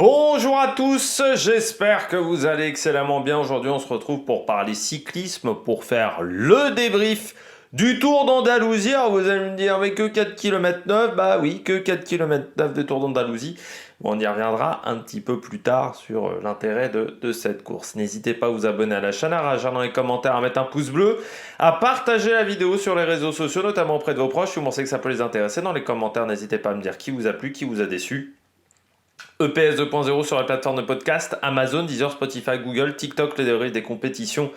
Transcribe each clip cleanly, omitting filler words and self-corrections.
Bonjour à tous, j'espère que vous allez excellemment bien. Aujourd'hui, on se retrouve pour parler cyclisme, pour faire le débrief du Tour d'Andalousie. Alors vous allez me dire, mais que 4 km 9? Bah oui, que 4 km 9 de Tour d'Andalousie. Bon, on y reviendra un petit peu plus tard sur l'intérêt de cette course. N'hésitez pas à vous abonner à la chaîne, à réagir dans les commentaires, à mettre un pouce bleu, à partager la vidéo sur les réseaux sociaux, notamment auprès de vos proches, si vous pensez que ça peut les intéresser. Dans les commentaires, n'hésitez pas à me dire qui vous a plu, qui vous a déçu. EPS 2.0 sur la plateforme de podcast, Amazon, Deezer, Spotify, Google, TikTok, le débrief des compétitions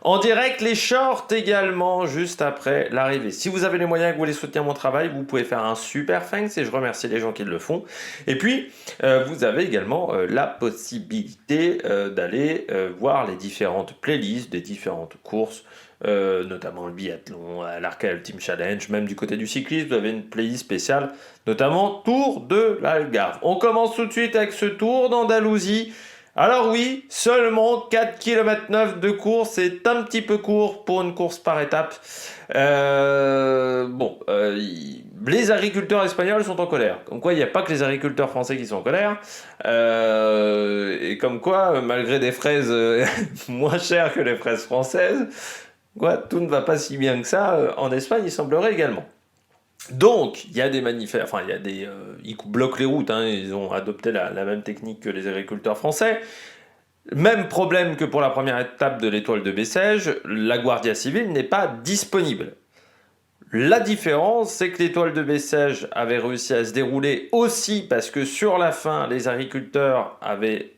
en direct, les shorts également juste après l'arrivée. Si vous avez les moyens et que vous voulez soutenir mon travail, vous pouvez faire un super thanks et je remercie les gens qui le font. Et puis, vous avez également la possibilité d'aller voir les différentes playlists des différentes courses, notamment le biathlon, l'Arca Ultimate Challenge, même du côté du cyclisme, vous avez une playlist spéciale, notamment Tour de l'Algarve. On commence tout de suite avec ce Tour d'Andalousie. Alors oui, seulement 4 km 9 de course, c'est un petit peu court pour une course par étape. Les agriculteurs espagnols sont en colère. Comme quoi, il n'y a pas que les agriculteurs français qui sont en colère. Et comme quoi, malgré des fraises moins chères que les fraises françaises, quoi, tout ne va pas si bien que ça. En Espagne, il semblerait également. Donc, il y a des manifestants, enfin, ils bloquent les routes, hein, ils ont adopté la même technique que les agriculteurs français. Même problème que pour la première étape de l'étoile de Bessèges, la Guardia Civile n'est pas disponible. La différence, c'est que l'étoile de Bessèges avait réussi à se dérouler aussi parce que sur la fin, les agriculteurs avaient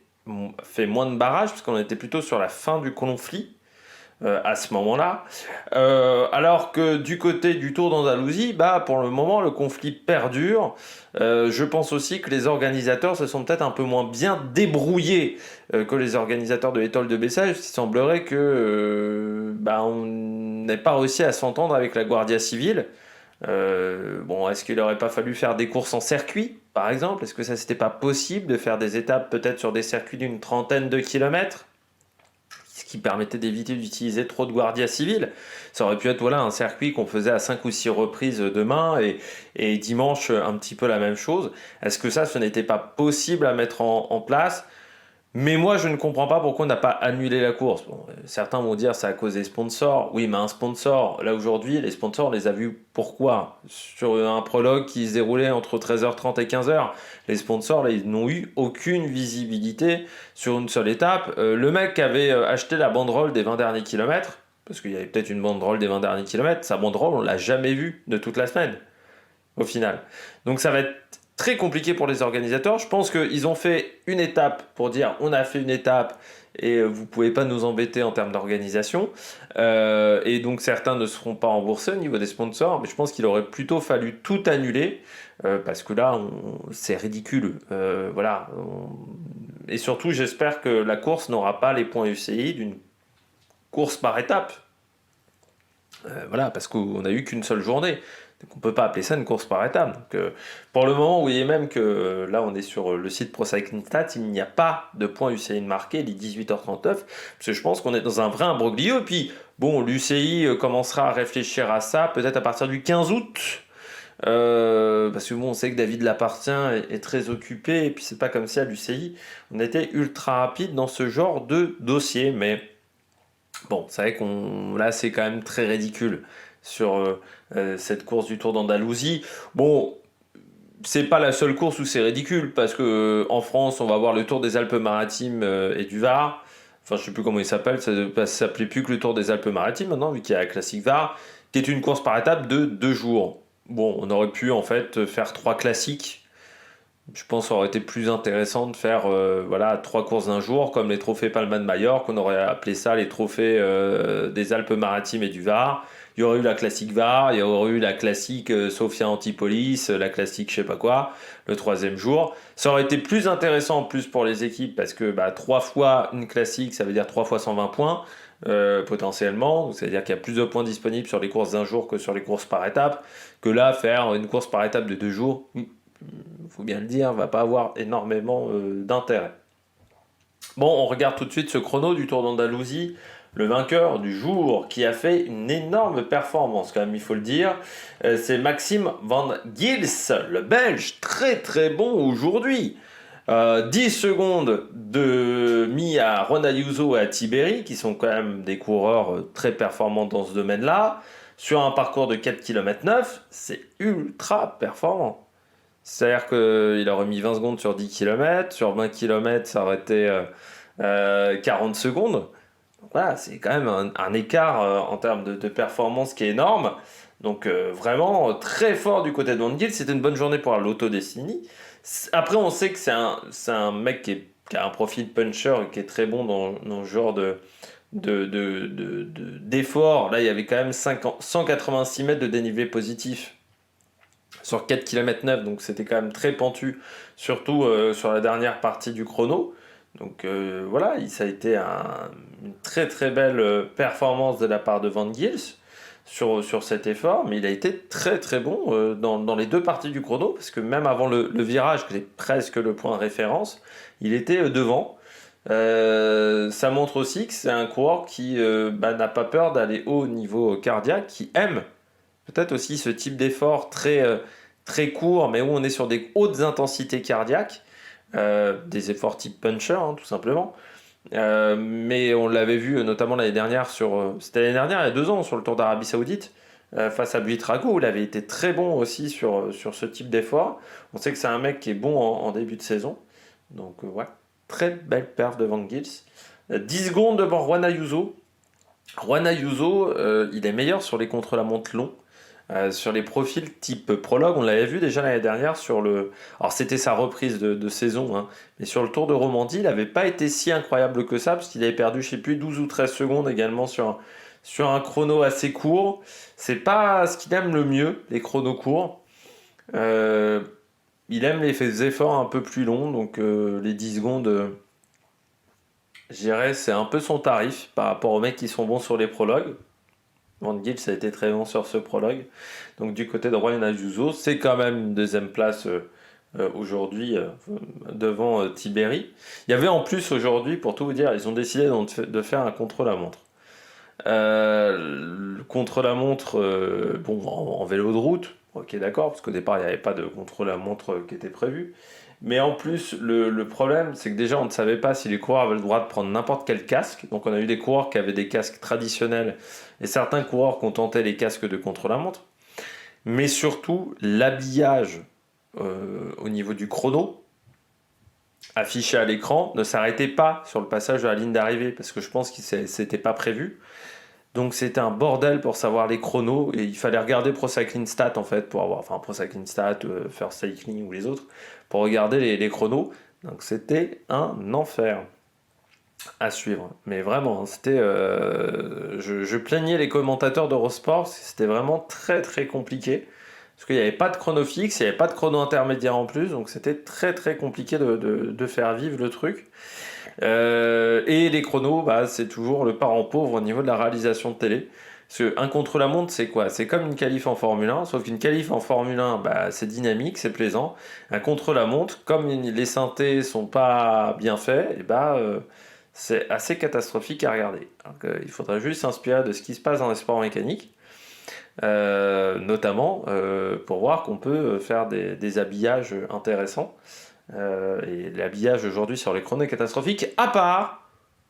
fait moins de barrages, parce qu'on était plutôt sur la fin du conflit. À ce moment-là. Alors que du côté du Tour d'Andalousie, bah, pour le moment, le conflit perdure. Je pense aussi que les organisateurs se sont peut-être un peu moins bien débrouillés que les organisateurs de l'étoile de Bessèges. Il semblerait que on n'ait pas réussi à s'entendre avec la Guardia Civile. Est-ce qu'il n'aurait pas fallu faire des courses en circuit, par exemple? Est-ce que ça, c'était pas possible de faire des étapes peut-être sur des circuits d'une trentaine de kilomètres? Ce qui permettait d'éviter d'utiliser trop de Guardia Civile. Ça aurait pu être un circuit qu'on faisait à 5 ou 6 reprises demain et dimanche un petit peu la même chose. Est-ce que ça, ce n'était pas possible à mettre en place? Mais moi, je ne comprends pas pourquoi on n'a pas annulé la course. Bon, certains vont dire c'est à cause des sponsors. Oui, mais un sponsor, là aujourd'hui, les sponsors, on les a vus pourquoi? Sur un prologue qui se déroulait entre 13h30 et 15h. Les sponsors, là, ils n'ont eu aucune visibilité sur une seule étape. Le mec avait acheté la banderole des 20 derniers kilomètres, parce qu'il y avait peut-être une banderole des 20 derniers kilomètres. Sa banderole, on ne l'a jamais vue de toute la semaine, au final. Donc ça va être très compliqué pour les organisateurs. Je pense qu'ils ont fait une étape pour dire on a fait une étape et vous pouvez pas nous embêter en termes d'organisation. Et donc certains ne seront pas remboursés au niveau des sponsors, mais je pense qu'il aurait plutôt fallu tout annuler parce que là c'est ridicule. Et surtout j'espère que la course n'aura pas les points UCI d'une course par étape. Parce qu'on n'a eu qu'une seule journée. Donc on ne peut pas appeler ça une course par étape. Donc, pour le moment, vous voyez même que là, on est sur le site Pro Cycling Stats, il n'y a pas de point UCI marqué, il est 18h39, parce que je pense qu'on est dans un vrai imbroglio. Et puis, l'UCI commencera à réfléchir à ça peut-être à partir du 15 août. Parce que on sait que David Lapartien est très occupé, et puis c'est pas comme si à l'UCI, on était ultra rapide dans ce genre de dossier, mais c'est vrai là, c'est quand même très ridicule sur cette course du Tour d'Andalousie. C'est pas la seule course où c'est ridicule, parce que en France, on va avoir le Tour des Alpes-Maritimes et du Var. Enfin, je sais plus comment il s'appelle, ça ne s'appelait plus que le Tour des Alpes-Maritimes maintenant, vu qu'il y a la Classique Var, qui est une course par étape de 2 jours. On aurait pu en fait faire 3 classiques. Je pense que ça aurait été plus intéressant de faire 3 courses d'un jour, comme les trophées Palma de Majorque, on aurait appelé ça les trophées des Alpes-Maritimes et du Var. Il y aurait eu la classique Var, il y aurait eu la classique Sofia Antipolis, la classique je sais pas quoi, le 3e jour. Ça aurait été plus intéressant en plus pour les équipes, parce que 3 fois une classique, ça veut dire 3 fois 120 points. Potentiellement, c'est-à-dire qu'il y a plus de points disponibles sur les courses d'un jour que sur les courses par étape, que là, faire une course par étape de 2 jours, faut bien le dire, va pas avoir énormément d'intérêt. On regarde tout de suite ce chrono du Tour d'Andalousie, le vainqueur du jour, qui a fait une énorme performance, quand même, il faut le dire. C'est Maxime Van Gils, le Belge, très très bon aujourd'hui. 10 secondes de mis à Ron Ayuso et à Tiberi, qui sont quand même des coureurs très performants dans ce domaine-là. Sur un parcours de 4,9 km, c'est ultra performant. C'est-à-dire qu'il aurait mis 20 secondes sur 10 km, sur 20 km, ça aurait été 40 secondes. Donc voilà, c'est quand même un écart en termes de performance qui est énorme. Donc vraiment très fort du côté de Van Gils. C'était une bonne journée pour la Lotto Destiny. Après, on sait que c'est un mec qui a un profil puncher et qui est très bon dans ce genre d'effort. Là, il y avait quand même 186 mètres de dénivelé positif sur 4,9 km, donc c'était quand même très pentu, surtout sur la dernière partie du chrono. Donc voilà, ça a été une très très belle performance de la part de Van Gils sur cet effort, mais il a été très très bon dans les deux parties du chrono, parce que même avant le virage, qui est presque le point de référence, il était devant. Ça montre aussi que c'est un coureur qui n'a pas peur d'aller haut au niveau cardiaque, qui aime peut-être aussi ce type d'effort très court, mais où on est sur des hautes intensités cardiaques, des efforts type puncher, hein, tout simplement. Mais on l'avait vu notamment l'année dernière c'était l'année dernière, il y a 2 ans, sur le Tour d'Arabie Saoudite, face à Buitrago, où il avait été très bon aussi sur ce type d'effort. On sait que c'est un mec qui est bon en début de saison. Donc ouais, très belle perf de Van Gils. 10 secondes devant Juan Ayuso. Juan Ayuso, il est meilleur sur les contre-la-montre longs. Sur les profils type prologue, on l'avait vu déjà l'année dernière sur le. Alors c'était sa reprise de saison, hein, mais sur le Tour de Romandie, il n'avait pas été si incroyable que ça, parce qu'il avait perdu, je sais plus, 12 ou 13 secondes également sur un chrono assez court. C'est pas ce qu'il aime le mieux, les chronos courts. Euh, il aime les efforts un peu plus longs, donc les 10 secondes, je dirais, c'est un peu son tarif par rapport aux mecs qui sont bons sur les prologues. Van Gils a été très bon sur ce prologue. Donc du côté de Juan Ayuso, c'est quand même une deuxième place aujourd'hui devant Tiberi. Il y avait en plus aujourd'hui, pour tout vous dire, ils ont décidé de faire un contre-la-montre. Le contre-la-montre, bon, en vélo de route, ok d'accord, parce qu'au départ il n'y avait pas de contre-la-montre qui était prévu. Mais en plus, le problème, c'est que déjà on ne savait pas si les coureurs avaient le droit de prendre n'importe quel casque. Donc on a eu des coureurs qui avaient des casques traditionnels et certains coureurs qui ont tenté les casques de contre-la-montre. Mais surtout, l'habillage au niveau du chrono, affiché à l'écran, ne s'arrêtait pas sur le passage de la ligne d'arrivée, parce que je pense que c'était pas prévu. Donc c'était un bordel pour savoir les chronos, et il fallait regarder Pro Cycling Stat en fait, pour avoir, enfin Pro Cycling Stat, First Cycling ou les autres, pour regarder les chronos. Donc c'était un enfer à suivre. Mais vraiment, c'était, je plaignais les commentateurs d'Eurosport, parce que c'était vraiment très très compliqué. Parce qu'il n'y avait pas de chrono fixe, il n'y avait pas de chrono intermédiaire en plus, donc c'était très très compliqué de faire vivre le truc. Et les chronos, bah, c'est toujours le parent pauvre au niveau de la réalisation de télé. Parce qu'un contre-la-montre, c'est quoi? C'est comme une qualif en Formule 1, sauf qu'une qualif en Formule 1, bah, c'est dynamique, c'est plaisant. Un contre-la-montre, comme les synthés sont pas bien faits, et bah, c'est assez catastrophique à regarder. Donc, il faudrait juste s'inspirer de ce qui se passe dans les sports mécaniques, notamment pour voir qu'on peut faire des habillages intéressants. Et l'habillage aujourd'hui sur les chronos est catastrophique, à part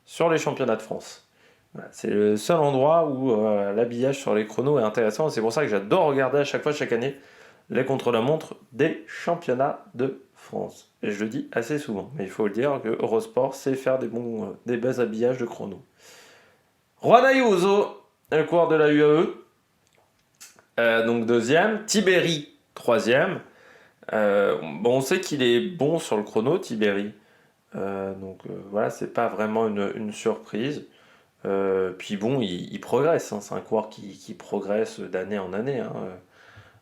sur les championnats de France. Voilà, c'est le seul endroit où l'habillage sur les chronos est intéressant. C'est pour ça que j'adore regarder à chaque fois, chaque année, les contre-la-montre des championnats de France. Et je le dis assez souvent, mais il faut le dire que Eurosport sait faire des bons habillages de chronos. Juan Ayuso, le coureur de la UAE, donc deuxième. Tiberi, troisième. Bon, on sait qu'il est bon sur le chrono, Tiberi. Donc voilà, c'est pas vraiment une surprise. Puis bon, il progresse, hein. C'est un coureur qui progresse d'année en année, hein,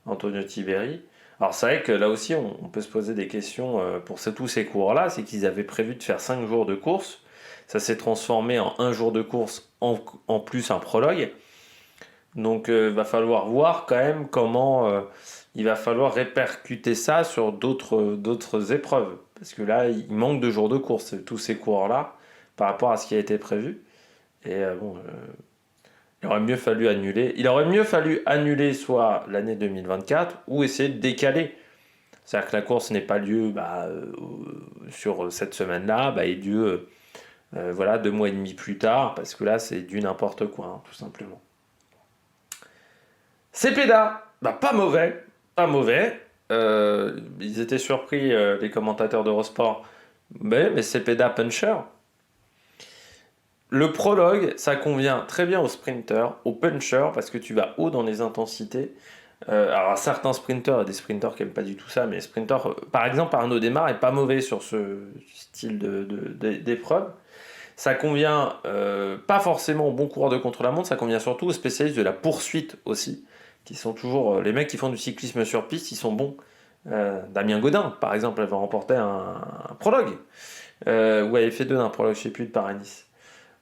Antonio Tiberi. Alors c'est vrai que là aussi, on peut se poser des questions pour tous ces coureurs-là. C'est qu'ils avaient prévu de faire 5 jours de course. Ça s'est transformé en 1 jour de course en plus un prologue. Donc il va falloir voir quand même comment il va falloir répercuter ça sur d'autres épreuves. Parce que là, il manque de jours de course, tous ces coureurs-là, par rapport à ce qui a été prévu. Et bon, il aurait mieux fallu annuler. Il aurait mieux fallu annuler soit l'année 2024 ou essayer de décaler C'est-à-dire que la course n'ait pas lieu sur cette semaine-là, ait lieu voilà, 2 mois et demi plus tard, parce que là, c'est du n'importe quoi, hein, tout simplement. Cepeda, pas mauvais, pas mauvais. Ils étaient surpris, les commentateurs d'Eurosport, mais Cepeda puncher. Le prologue, ça convient très bien aux sprinters, aux punchers, parce que tu vas haut dans les intensités. Alors, certains sprinters et des sprinters qui n'aiment pas du tout ça, mais les sprinters, par exemple, Arnaud Démare est pas mauvais sur ce style d'épreuve. Ça convient pas forcément aux bons coureurs de contre-la-montre, ça convient surtout aux spécialistes de la poursuite aussi, qui sont toujours les mecs qui font du cyclisme sur piste, ils sont bons. Damien Godin, par exemple, avait remporté un prologue, ou avait fait 2 d'un prologue, je ne sais plus, de Paris-Nice.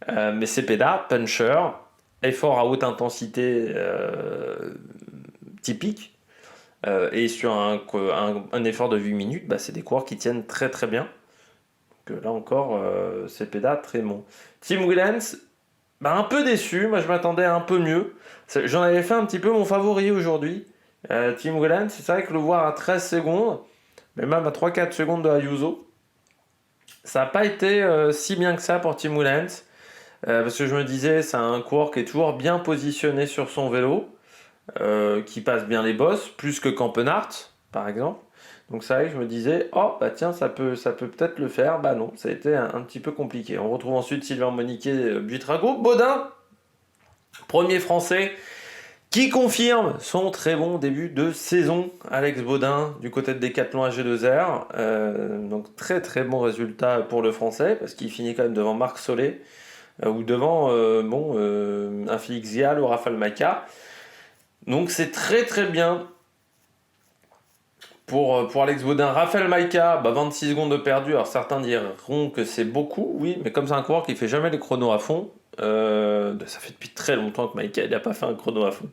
Mais Cepeda, puncher, effort à haute intensité typique, et sur un effort de 8 minutes, c'est des coureurs qui tiennent très très bien. Donc là encore, Cepeda, très bon. Tim Willems, un peu déçu, moi je m'attendais à un peu mieux. J'en avais fait un petit peu mon favori aujourd'hui. Tim Willems, c'est vrai que le voir à 13 secondes, mais même à 3-4 secondes de Ayuso, ça n'a pas été si bien que ça pour Tim Willems. Parce que je me disais, c'est un coureur qui est toujours bien positionné sur son vélo, qui passe bien les bosses, plus que Campenart, par exemple. Donc c'est vrai que je me disais, tiens, ça peut peut-être le faire. Non, ça a été un petit peu compliqué. On retrouve ensuite Sylvain Moniquet, Buitrago. Baudin, premier français, qui confirme son très bon début de saison. Alex Baudin, du côté de Decathlon AG2R. Donc très très bon résultat pour le français, parce qu'il finit quand même devant Marc Solé, ou devant un Félix Gall ou Rafal Maika. Donc c'est très très bien pour Alex Baudin. Raphaël Maika, 26 secondes de perdu. Alors certains diront que c'est beaucoup, oui, mais comme c'est un coureur qui fait jamais les chronos à fond, ça fait depuis très longtemps que Maika n'a pas fait un chrono à fond.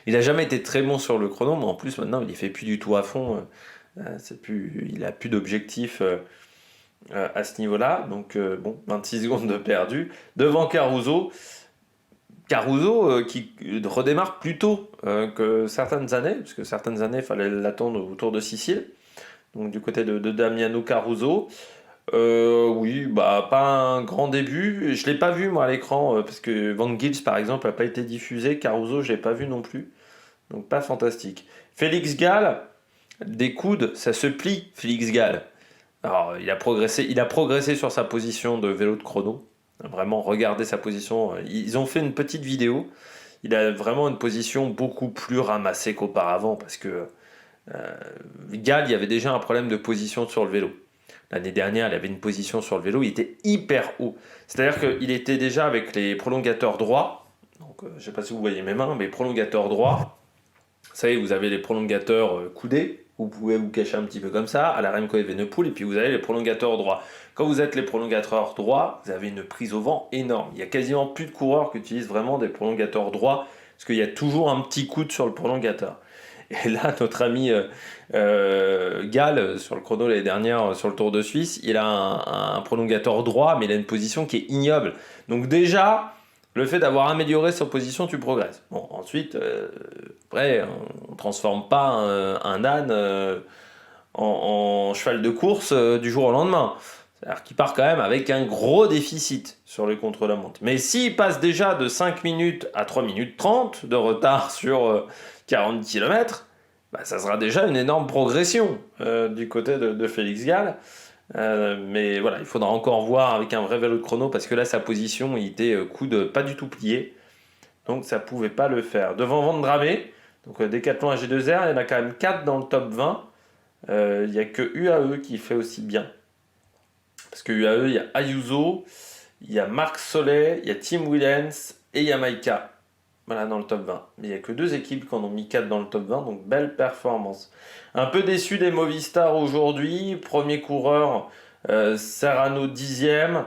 Il n'a jamais été très bon sur le chrono, mais en plus maintenant il ne fait plus du tout à fond. Il n'a plus d'objectif à ce niveau-là. Donc 26 secondes de perdu. Devant Caruso. Caruso qui redémarre plus tôt que certaines années, parce que certaines années, il fallait l'attendre autour de Sicile. Donc du côté de Damiano Caruso. Oui, pas un grand début. Je ne l'ai pas vu moi à l'écran, parce que Van Gils par exemple n'a pas été diffusé. Caruso, je ne l'ai pas vu non plus. Donc pas fantastique. Félix Gall, des coudes, ça se plie, Félix Gall. Alors il a progressé sur sa position de vélo de chrono. Vraiment, regardez sa position. Ils ont fait une petite vidéo. Il a vraiment une position beaucoup plus ramassée qu'auparavant, parce que Gall, il y avait déjà un problème de position sur le vélo. L'année dernière, il avait une position sur le vélo, il était hyper haut. C'est-à-dire qu'il était déjà avec les prolongateurs droits. Donc, je ne sais pas si vous voyez mes mains, mais prolongateurs droits. Vous savez, vous avez les prolongateurs coudés. Vous pouvez vous cacher un petit peu comme ça, à la Remco Evenepoel, et puis vous avez les prolongateurs droits. Quand vous êtes les prolongateurs droits, vous avez une prise au vent énorme. Il y a quasiment plus de coureurs qui utilisent vraiment des prolongateurs droits, parce qu'il y a toujours un petit coude sur le prolongateur. Et là, notre ami Gall, sur le chrono l'année dernière, sur le Tour de Suisse, il a un prolongateur droit, mais il a une position qui est ignoble. Donc déjà, le fait d'avoir amélioré sa position, tu progresses. Bon, ensuite, après, on ne transforme pas un âne en cheval de course du jour au lendemain. C'est-à-dire qu'il part quand même avec un gros déficit sur les contre-la-montre. Mais s'il passe déjà de 5 minutes à 3 minutes 30 de retard sur 40 km, ça sera déjà une énorme progression du côté de Félix Gall. Mais voilà, il faudra encore voir avec un vrai vélo de chrono, parce que là, sa position, il était coude pas du tout plié. Donc ça pouvait pas le faire. Devant Vendramé, donc Decathlon AG2R, il y en a quand même 4 dans le top 20. Il n'y a que UAE qui fait aussi bien. Parce que UAE, il y a Ayuso, il y a Marc Solé, il y a Tim Willems et il y a Maika. Voilà, dans le top 20. Mais il n'y a que 2 équipes qui en ont mis 4 dans le top 20, donc belle performance. Un peu déçu des Movistar aujourd'hui. Premier coureur, Serrano 10e.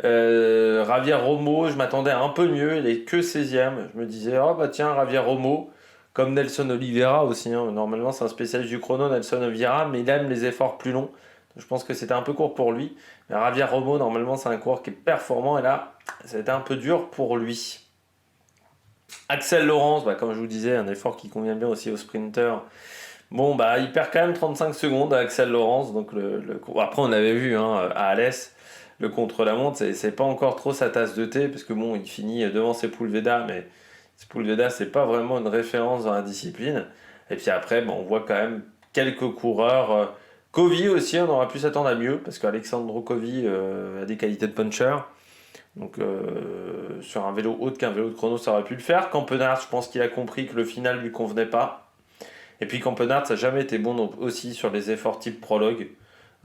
Javier Romo, je m'attendais à un peu mieux, il est que 16e. Je me disais, tiens, Javier Romo, comme Nelson Oliveira aussi. Normalement, c'est un spécialiste du chrono, Nelson Oliveira, mais il aime les efforts plus longs. Je pense que c'était un peu court pour lui. Mais Javier Romo, normalement, c'est un coureur qui est performant, et là, ça a été un peu dur pour lui. Axel Laurence, comme je vous disais, un effort qui convient bien aussi aux sprinters, Bon, bah, il perd quand même 35 secondes à Axel Laurence. Donc après, on avait vu hein, à Alès, le contre-la-montre, c'est pas encore trop sa tasse de thé, parce que bon, il finit devant Sepulveda, mais Sepulveda, c'est pas vraiment une référence dans la discipline. Et puis après, bon, on voit quand même quelques coureurs. Kovi aussi, on aurait pu s'attendre à mieux, parce qu'Alexandro Kovi a des qualités de puncher. Donc sur un vélo autre qu'un vélo de chrono, ça aurait pu le faire. Campenard, je pense qu'il a compris que le final lui convenait pas. Et puis Campenard, ça n'a jamais été bon aussi sur les efforts type prologue.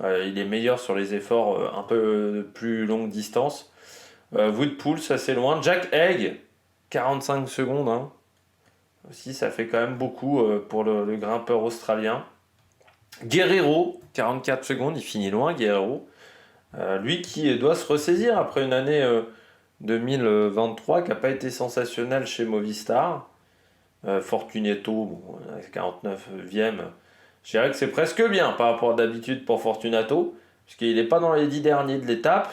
Il est meilleur sur les efforts un peu plus longue distance. Woodpool, ça c'est loin. Jack Egg, 45 secondes. Hein. Aussi, ça fait quand même beaucoup pour le grimpeur australien. Guerrero, 44 secondes, il finit loin, Guerrero. Lui qui doit se ressaisir après une année 2023 qui n'a pas été sensationnelle chez Movistar. Fortuneto, bon, 49e, je dirais que c'est presque bien par rapport à d'habitude pour Fortunato, puisqu'il n'est pas dans les 10 derniers de l'étape.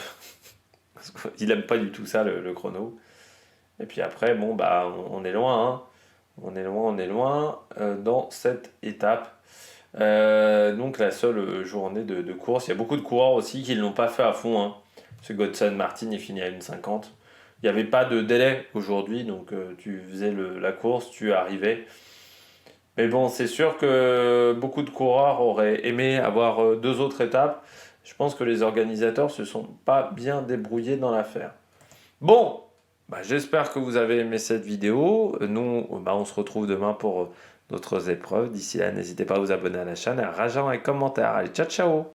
Il n'aime pas du tout ça, le chrono. Et puis après, bon, bah, on est loin. Hein. On est loin dans cette étape. Donc la seule journée de course. Il y a beaucoup de coureurs aussi qui ne l'ont pas fait à fond. Hein. Ce Godson Martin est fini à 1,50. Il n'y avait pas de délai aujourd'hui, donc tu faisais la course, tu arrivais. Mais bon, c'est sûr que beaucoup de coureurs auraient aimé avoir deux autres étapes. Je pense que les organisateurs se sont pas bien débrouillés dans l'affaire. Bon, bah, j'espère que vous avez aimé cette vidéo. Nous, bah, on se retrouve demain pour d'autres épreuves. D'ici là, n'hésitez pas à vous abonner à la chaîne et à rager dans les commentaires. Allez, ciao ciao!